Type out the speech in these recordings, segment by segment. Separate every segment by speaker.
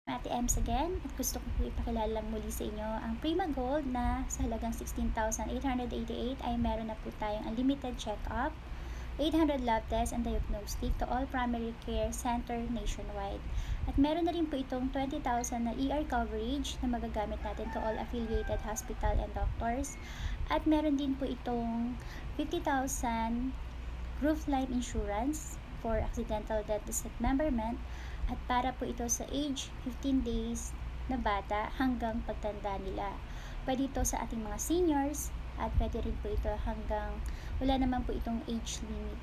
Speaker 1: Ate Ems again at gusto ko po ipakilala muli sa inyo ang Prima Gold na sa halagang 16,888 ay meron na po tayong unlimited check-up, 800 lab tests and diagnostic to all primary care center nationwide. At meron na rin po itong 20,000 na ER coverage na magagamit natin to all affiliated hospital and doctors. At meron din po itong 50,000 group life insurance for accidental death dismemberment at para po ito sa age 15 days na bata hanggang pagtanda nila. Pwede ito sa ating mga seniors at pwede rin po ito hanggang wala naman po itong age limit.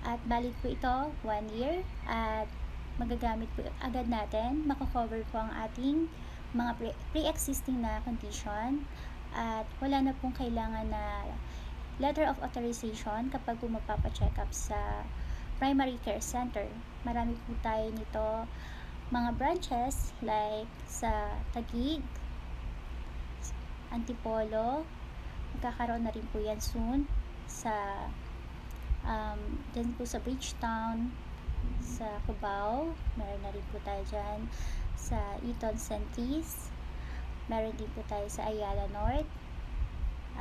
Speaker 1: At valid po ito 1 year at magagamit po agad natin, makakover po ang ating mga pre-existing na condition at wala na pong kailangan na letter of authorization kapag po magpapacheck up sa primary care center. Marami po tayo nito mga branches like sa Taguig, Antipolo, magkakaroon na rin po yan soon sa dyan po sa Bridgetown, sa Cubao, meron na rin po tayo dyan sa Eton Centris, meron din po tayo sa Ayala North,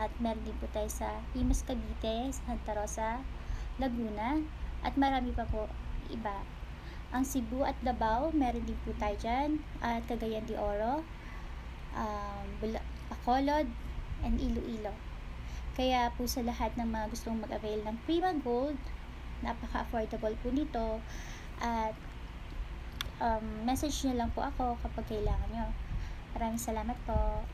Speaker 1: at meron din po tayo sa Imus Cavite, Santa Rosa, Laguna, at marami pa po iba. Ang Cebu at Davao, meron din po tayo dyan, at Cagayan de Oro, Bacolod, and Iloilo. Kaya po sa lahat ng mga gustong mag-avail ng Prima Gold, napaka-affordable po nito, at message nyo lang po ako kapag kailangan nyo. Maraming salamat po.